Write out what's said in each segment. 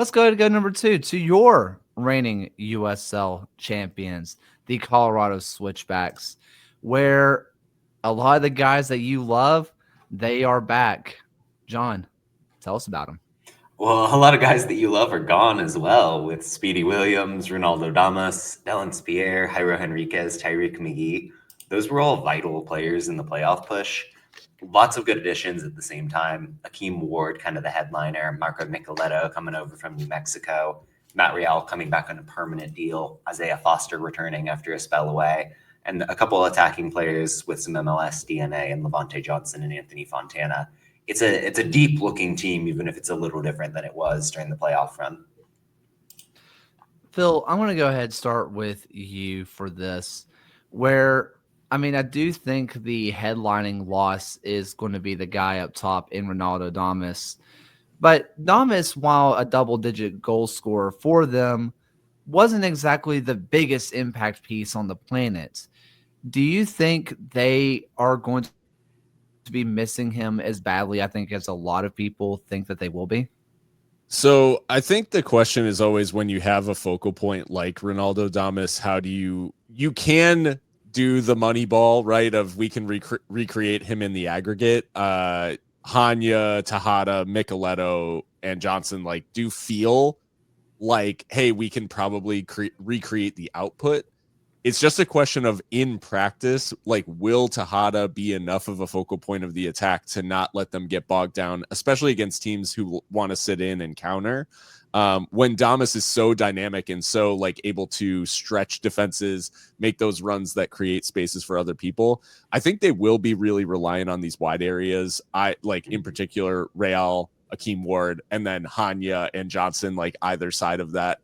Let's go to number two, to your reigning USL champions, the Colorado Switchbacks, where a lot of the guys that you love, they are back. John, tell us about them. Well, a lot of guys that you love are gone as well, with Speedy Williams, Ronaldo Damas, Dylan Spear, Jairo Henriquez, Tyreek McGee. Those were all vital players in the playoff push. Lots of good additions at the same time. Akeem Ward, kind of the headliner, Marco Nicoletto coming over from New Mexico, Matt Real coming back on a permanent deal, Isaiah Foster returning after a spell away, and a couple of attacking players with some MLS DNA and Levante Johnson and Anthony Fontana. It's a deep looking team, even if it's a little different than it was during the playoff run. Phil, I want to go ahead and start with you for this, where I do think the headlining loss is going to be the guy up top in Ronaldo Damas. But Damas, while a double-digit goal scorer for them, wasn't exactly the biggest impact piece on the planet. Do you think they are going to be missing him as badly, I think, as a lot of people think that they will be? So I think the question is always, when you have a focal point like Ronaldo Damas, how do you can do the money ball, right? Of we can recreate him in the aggregate. Hanya, Tejada, Micheletto, and Johnson do feel like, hey, we can probably recreate the output. It's just a question of, in practice, will Tejada be enough of a focal point of the attack to not let them get bogged down, especially against teams who want to sit in and counter? When Damas is so dynamic and so able to stretch defenses, make those runs that create spaces for other people, I think they will be really reliant on these wide areas. In particular, Real, Akeem Ward, and then Hanya and Johnson, either side of that.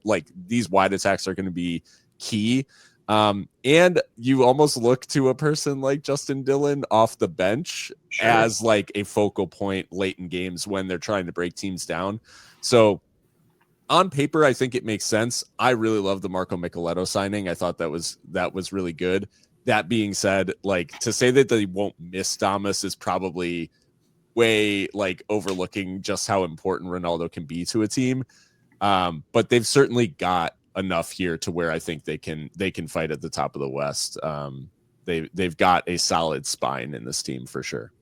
These wide attacks are going to be key. And you almost look to a person like Justin Dillon off the bench as a focal point late in games when they're trying to break teams down. So on paper, I think it makes sense. I really love the Marco Micheletto signing. I thought that was really good. That being said, to say that they won't miss Damas is probably way overlooking just how important Ronaldo can be to a team. But they've certainly got enough here to where I think they can fight at the top of the West. They've got a solid spine in this team for sure.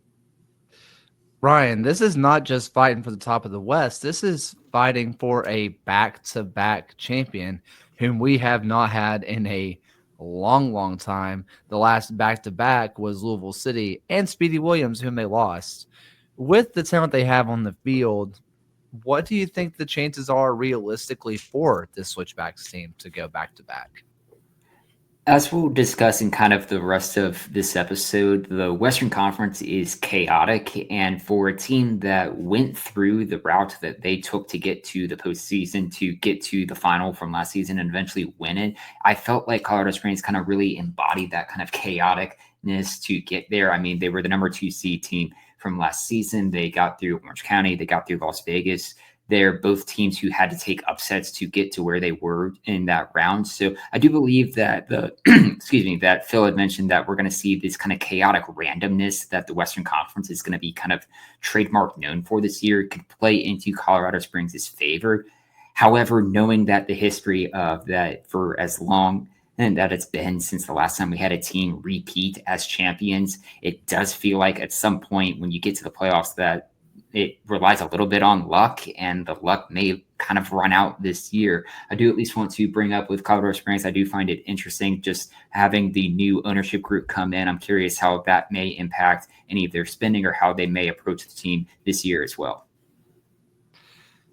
Ryan, this is not just fighting for the top of the West. This is fighting for a back-to-back champion whom we have not had in a long, long time. The last back-to-back was Louisville City and Speedy Williams, whom they lost. With the talent they have on the field, what do you think the chances are realistically for this Switchbacks team to go back-to-back? As we'll discuss in kind of the rest of this episode, the Western Conference is chaotic. And for a team that went through the route that they took to get to the postseason, to get to the final from last season and eventually win it, I felt like Colorado Springs kind of really embodied that kind of chaoticness to get there. I mean, they were the number 2 seed team from last season. They got through Orange County. They got through Las Vegas. They're both teams who had to take upsets to get to where they were in that round. So I do believe that that Phil had mentioned that we're going to see this kind of chaotic randomness that the Western Conference is going to be kind of trademark known for this year could play into Colorado Springs' favor. However, knowing that the history of that for as long and that it's been since the last time we had a team repeat as champions, it does feel like at some point when you get to the playoffs that it relies a little bit on luck, and the luck may kind of run out this year. I do at least want to bring up with Colorado Springs, I do find it interesting just having the new ownership group come in. I'm curious how that may impact any of their spending or how they may approach the team this year as well.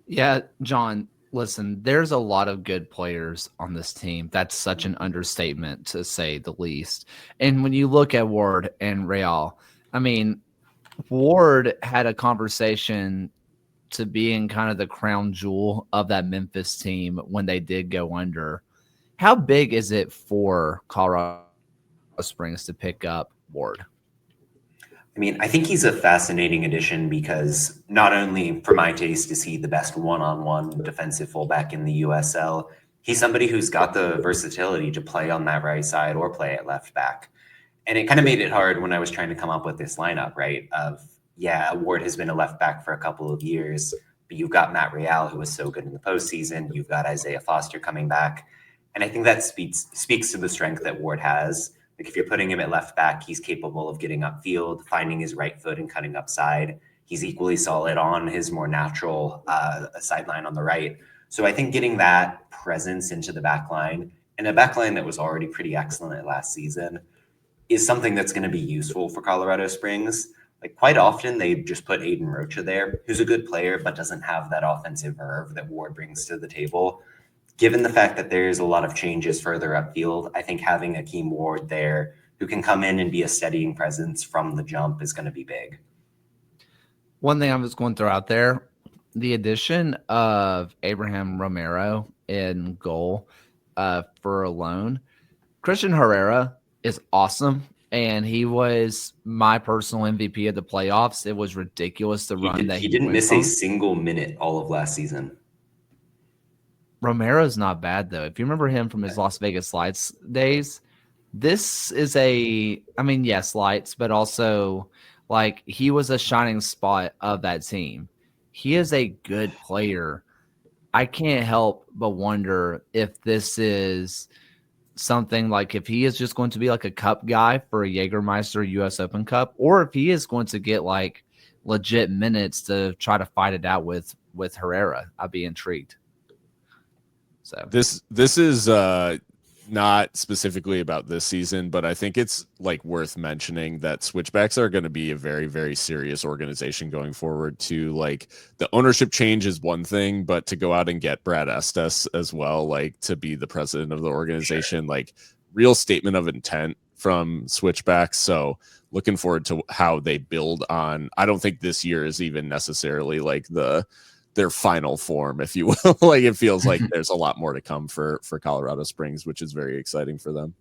Yeah, John, listen, there's a lot of good players on this team. That's such an understatement, to say the least. And when you look at Ward and Real, I mean, Ward had a conversation to being kind of the crown jewel of that Memphis team when they did go under. How big is it for Colorado Springs to pick up Ward? I mean, I think he's a fascinating addition because not only, for my taste, is he the best one-on-one defensive fullback in the USL, he's somebody who's got the versatility to play on that right side or play at left back. And it kind of made it hard when I was trying to come up with this lineup, right? Ward has been a left back for a couple of years but you've got Matt Real, who was so good in the postseason. You've got Isaiah Foster coming back. And I think that speaks to the strength that Ward has. Like if you're putting him at left back, he's capable of getting upfield, finding his right foot and cutting upside. He's equally solid on his more natural sideline on the right. So I think getting that presence into the back line, and a back line that was already pretty excellent last season, is something that's going to be useful for Colorado Springs. Like quite often they just put Aiden Rocha there, who's a good player, but doesn't have that offensive verve that Ward brings to the table. Given the fact that there's a lot of changes further upfield, I think having Akeem Ward there who can come in and be a steadying presence from the jump is going to be big. One thing I was going to throw out there, the addition of Abraham Romero in goal for a loan. Christian Herrera is awesome, and he was my personal MVP of the playoffs. It was ridiculous the run that he didn't miss from. a single minute all of last season. Romero's not bad, though. If you remember him from his Las Vegas Lights days, this is yes, Lights, but also like he was a shining spot of that team. He is a good player. I can't help but wonder if this is something like if he is just going to be like a cup guy for a Jägermeister US Open Cup, or if he is going to get like legit minutes to try to fight it out with Herrera. I'd be intrigued. So this is not specifically about this season, but I think it's like worth mentioning that Switchbacks are going to be a very, very serious organization going forward too. Like the ownership change is one thing, but to go out and get Brad Estes as well, like to be the president of the organization, like real statement of intent from Switchbacks. So looking forward to how they build on. I don't think this year is even necessarily like their final form, if you will. Like it feels like there's a lot more to come for Colorado Springs, which is very exciting for them.